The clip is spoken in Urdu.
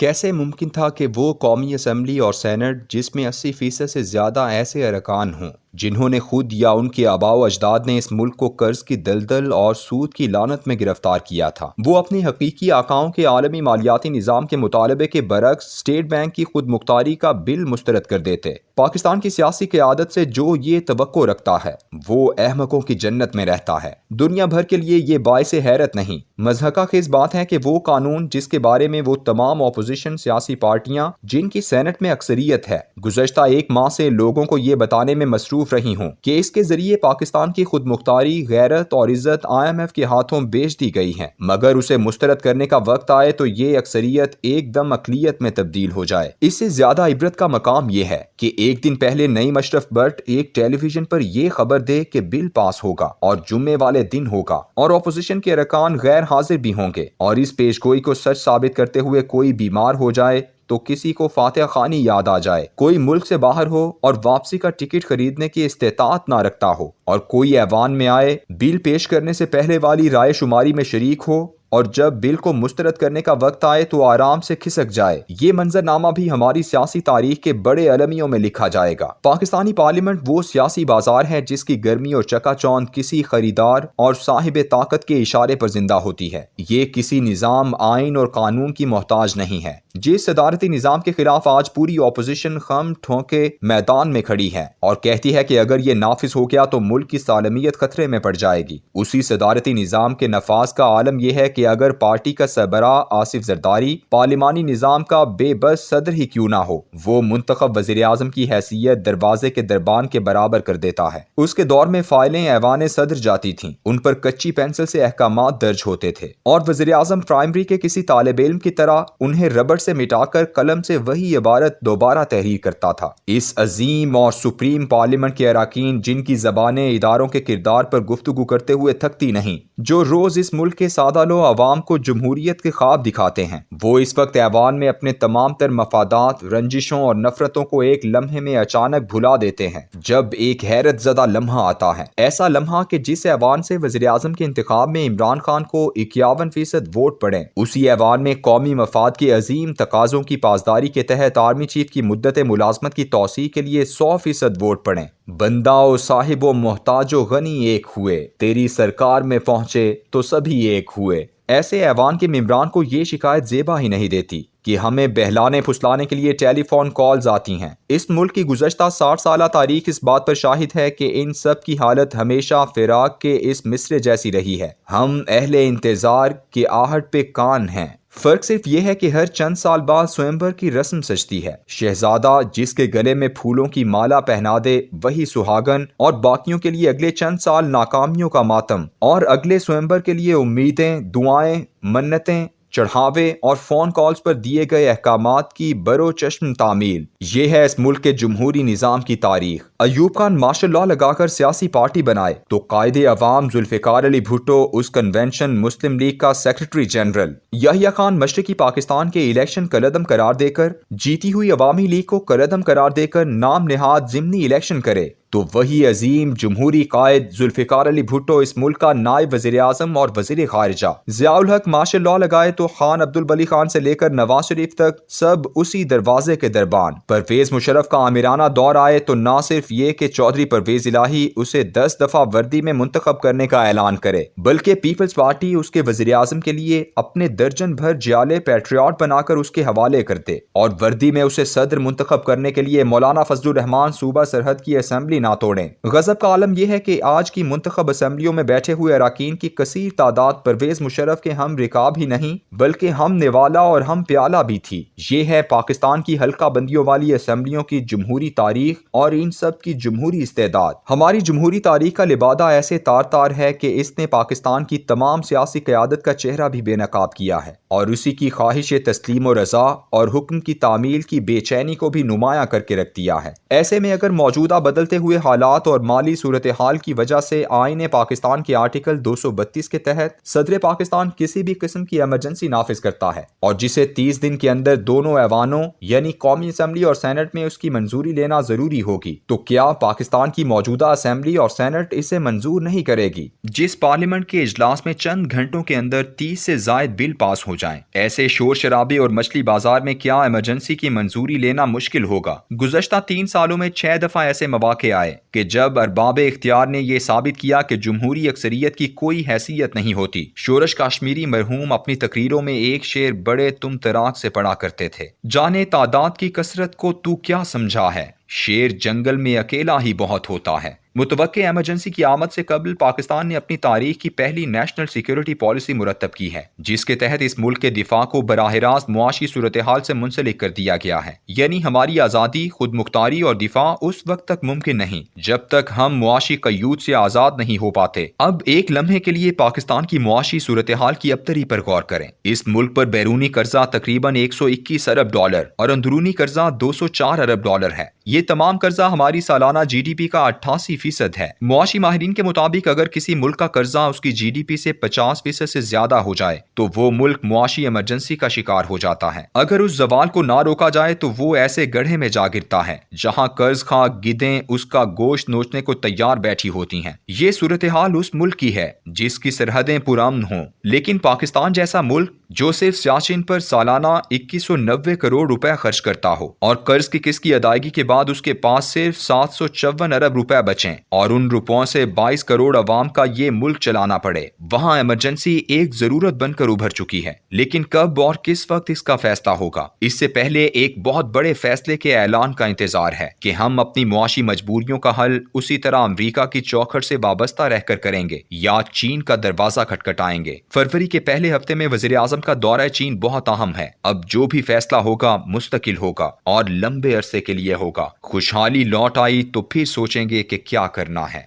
کیسے ممکن تھا کہ وہ قومی اسمبلی اور سینٹ جس میں 80% سے زیادہ ایسے ارکان ہوں جنہوں نے خود یا ان کے آباء و اجداد نے اس ملک کو قرض کی دلدل اور سود کی لعنت میں گرفتار کیا تھا، وہ اپنی حقیقی آقاؤں کے عالمی مالیاتی نظام کے مطالبے کے برعکس اسٹیٹ بینک کی خود مختاری کا بل مسترد کر دیتے؟ پاکستان کی سیاسی قیادت سے جو یہ توقع رکھتا ہے وہ احمقوں کی جنت میں رہتا ہے۔ دنیا بھر کے لیے یہ باعث حیرت نہیں، مضحکہ خیز بات ہے کہ وہ قانون جس کے بارے میں وہ تمام اپوزیشن سیاسی پارٹیاں جن کی سینٹ میں اکثریت ہے گزشتہ ایک ماہ سے لوگوں کو یہ بتانے میں مصروف رہی ہوں کہ اس کے ذریعے پاکستان کی خود مختاری، غیرت اور عزت IMF کے ہاتھوں بیچ دی گئی ہیں، مگر اسے مسترد کرنے کا وقت آئے تو یہ اکثریت ایک دم اقلیت میں تبدیل ہو جائے۔ اس سے زیادہ عبرت کا مقام یہ ہے کہ ایک دن پہلے نعیم اشرف بٹ ایک ٹیلی ویژن پر یہ خبر دے کہ بل پاس ہوگا اور جمعے والے دن ہوگا اور اپوزیشن کے ارکان غیر حاضر بھی ہوں گے، اور اس پیش گوئی کو سچ ثابت کرتے ہوئے کوئی بیمار ہو جائے تو کسی کو فاتحہ خوانی یاد آ جائے، کوئی ملک سے باہر ہو اور واپسی کا ٹکٹ خریدنے کی استطاعت نہ رکھتا ہو، اور کوئی ایوان میں آئے بل پیش کرنے سے پہلے والی رائے شماری میں شریک ہو اور جب بل کو مسترد کرنے کا وقت آئے تو آرام سے کھسک جائے۔ یہ منظرنامہ بھی ہماری سیاسی تاریخ کے بڑے المیوں میں لکھا جائے گا۔ پاکستانی پارلیمنٹ وہ سیاسی بازار ہے جس کی گرمی اور چکا چوند کسی خریدار اور صاحب طاقت کے اشارے پر زندہ ہوتی ہے۔ یہ کسی نظام، آئین اور قانون کی محتاج نہیں ہے۔ جس صدارتی نظام کے خلاف آج پوری اپوزیشن خم ٹھونکے میدان میں کھڑی ہے اور کہتی ہے کہ اگر یہ نافذ ہو گیا تو ملک کی سالمیت خطرے میں پڑ جائے گی، اسی صدارتی نظام کے نفاذ کا عالم یہ ہے کہ اگر پارٹی کا سربراہ آصف زرداری پارلیمانی نظام کا بے بس صدر ہی کیوں نہ ہو، وہ منتخب وزیر اعظم کی حیثیت دروازے کے دربان کے برابر کر دیتا ہے۔ اس کے دور میں فائلیں ایوان صدر جاتی تھیں، ان پر کچی پینسل سے احکامات درج ہوتے تھے اور وزیر اعظم پرائمری کے کسی طالب علم کی طرح انہیں ربڑ سے مٹا کر قلم سے وہی عبارت دوبارہ تحریر کرتا تھا۔ اس عظیم اور سپریم پارلیمنٹ کے اراکین جن کی زبانیں اداروں کے کردار پر گفتگو کرتے ہوئے تھکتی نہیں، جو روز اس ملک کے سادہ لو عوام کو جمہوریت کے خواب دکھاتے ہیں، وہ اس وقت ایوان میں اپنے تمام تر مفادات، رنجشوں اور نفرتوں کو ایک لمحے میں اچانک بھلا دیتے ہیں جب ایک حیرت زدہ لمحہ آتا ہے، ایسا لمحہ کہ جس ایوان سے وزیر اعظم کے انتخاب میں عمران خان کو 51% ووٹ پڑے، اسی ایوان میں قومی مفاد کے عظیم تقاضوں کی پاسداری کے تحت آرمی چیف کی مدت ملازمت کی توسیع کے لیے 100% ووٹ پڑے۔ بندہ و صاحب و محتاج و غنی ایک ہوئے، تیری سرکار میں پہنچے تو سبھی ایک ہوئے۔ ایسے ایوان کے ممبران کو یہ شکایت زیبا ہی نہیں دیتی کہ ہمیں بہلانے پھسلانے کے لیے ٹیلی فون کالز آتی ہیں۔ اس ملک کی گزشتہ 60 سالہ تاریخ اس بات پر شاہد ہے کہ ان سب کی حالت ہمیشہ فراق کے اس مصرعے جیسی رہی ہے۔ ہم اہل انتظار کے آہٹ پہ کان ہیں۔ فرق صرف یہ ہے کہ ہر چند سال بعد سوئمبر کی رسم سجتی ہے۔ شہزادہ جس کے گلے میں پھولوں کی مالا پہنا دے وہی سہاگن، اور باقیوں کے لیے اگلے چند سال ناکامیوں کا ماتم اور اگلے سوئمبر کے لیے امیدیں، دعائیں، منتیں، چڑھاوے اور فون کالز پر دیے گئے احکامات کی برو چشم تعمیل۔ یہ ہے اس ملک کے جمہوری نظام کی تاریخ۔ ایوب خان مارشل لاء لگا کر سیاسی پارٹی بنائے تو قائد عوام ذوالفقار علی بھٹو اس کنونشن مسلم لیگ کا سیکرٹری جنرل، یحییٰ خان مشرقی پاکستان کے الیکشن کالعدم قرار دے کر جیتی ہوئی عوامی لیگ کو کالعدم قرار دے کر نام نہاد ضمنی الیکشن کرے، تو وہی عظیم جمہوری قائد ذوالفقار علی بھٹو اس ملک کا نائب وزیر اعظم اور وزیر خارجہ۔ ضیاء الحق مارشل لاء لگائے تو خان عبدالولی خان سے لے کر نواز شریف تک سب اسی دروازے کے دربان۔ پرویز مشرف کا آمرانہ دور آئے تو نہ صرف یہ کہ چودھری پرویز الہی اسے 10 دفعہ وردی میں منتخب کرنے کا اعلان کرے، بلکہ پیپلز پارٹی اس کے وزیر اعظم کے لیے اپنے درجن بھر جیالے پیٹریاٹ بنا کر اس کے حوالے کرتے، اور وردی میں اسے صدر منتخب کرنے کے لیے مولانا فضل الرحمان صوبہ سرحد کی اسمبلی نہ توڑیں۔ غضب کا عالم یہ ہے کہ آج کی منتخب اسمبلیوں میں بیٹھے ہوئے اراکین کی کثیر تعداد پرویز مشرف کے ہم رکاب ہی نہیں بلکہ ہم نوالا اور ہم پیالہ بھی تھی۔ یہ ہے پاکستان کی حلقہ بندیوں والی اسمبلیوں کی جمہوری تاریخ اور ان سب کی جمہوری استعداد۔ ہماری جمہوری تاریخ کا لبادہ ایسے تار تار ہے کہ اس نے پاکستان کی تمام سیاسی قیادت کا چہرہ بھی بے نقاب کیا ہے اور اسی کی خواہش تسلیم و رضا اور حکم کی تعمیل کی بے چینی کو بھی نمایاں کر کے رکھ دیا ہے۔ ایسے میں اگر موجودہ بدلتے ہوئے ہوئے حالات اور مالی صورتحال کی وجہ سے آئین پاکستان کے آرٹیکل 232 کے تحت صدر پاکستان کسی بھی قسم کی ایمرجنسی نافذ کرتا ہے اور جسے 30 دن کے اندر دونوں ایوانوں یعنی قومی اسمبلی اور سینٹ میں اس کی منظوری لینا ضروری ہوگی، تو کیا پاکستان کی موجودہ اسمبلی اور سینٹ اسے منظور نہیں کرے گی؟ جس پارلیمنٹ کے اجلاس میں چند گھنٹوں کے اندر 30 سے زائد بل پاس ہو جائیں، ایسے شور شرابے اور مچھلی بازار میں کیا ایمرجنسی کی منظوری لینا مشکل ہوگا؟ گزشتہ 3 سالوں میں 6 دفعہ ایسے مواقع آئے کہ جب ارباب اختیار نے یہ ثابت کیا کہ جمہوری اکثریت کی کوئی حیثیت نہیں ہوتی۔ شورش کاشمیری مرحوم اپنی تقریروں میں ایک شعر بڑے تم تراک سے پڑھا کرتے تھے: جانے تعداد کی کثرت کو تو کیا سمجھا ہے، شیر جنگل میں اکیلا ہی بہت ہوتا ہے۔ متوقع ایمرجنسی کی آمد سے قبل پاکستان نے اپنی تاریخ کی پہلی نیشنل سیکیورٹی پالیسی مرتب کی ہے، جس کے تحت اس ملک کے دفاع کو براہ راست معاشی صورتحال سے منسلک کر دیا گیا ہے۔ یعنی ہماری آزادی، خود مختاری اور دفاع اس وقت تک ممکن نہیں جب تک ہم معاشی قیود سے آزاد نہیں ہو پاتے۔ اب ایک لمحے کے لیے پاکستان کی معاشی صورتحال کی ابتری پر غور کریں۔ اس ملک پر بیرونی قرضہ تقریباً 121 ارب ڈالر اور اندرونی قرضہ 204 ارب ڈالر ہے۔ یہ تمام قرضہ ہماری سالانہ جی ڈی پی کا 88% ہے۔ معاشی ماہرین کے مطابق اگر کسی ملک کا قرضہ اس کی جی ڈی پی سے 50% سے زیادہ ہو جائے تو وہ ملک معاشی ایمرجنسی کا شکار ہو جاتا ہے۔ اگر اس زوال کو نہ روکا جائے تو وہ ایسے گڑھے میں جا گرتا ہے جہاں قرض خواہ گدھیں اس کا گوشت نوچنے کو تیار بیٹھی ہوتی ہیں۔ یہ صورتحال اس ملک کی ہے جس کی سرحدیں پرامن ہوں، لیکن پاکستان جیسا ملک جو صرف سیاچن پر سالانہ 2190 کروڑ روپے خرچ کرتا ہو اور قرض کی قسط کی ادائیگی کے بعد اس کے پاس صرف 754 ارب روپے بچیں اور ان روپوں سے 22 کروڑ عوام کا یہ ملک چلانا پڑے، وہاں ایمرجنسی ایک ضرورت بن کر ابھر چکی ہے۔ لیکن کب اور کس وقت اس کا فیصلہ ہوگا، اس سے پہلے ایک بہت بڑے فیصلے کے اعلان کا انتظار ہے کہ ہم اپنی معاشی مجبوریوں کا حل اسی طرح امریکہ کی چوکھٹ سے وابستہ رہ کر کریں گے یا چین کا دروازہ کھٹکھٹائیں گے۔ فروری کے پہلے ہفتے میں وزیر اعظم کا دورہ چین بہت اہم ہے۔ اب جو بھی فیصلہ ہوگا مستقل ہوگا اور لمبے عرصے کے لیے ہوگا۔ خوشحالی لوٹ آئی تو پھر سوچیں گے کہ کیا کرنا ہے۔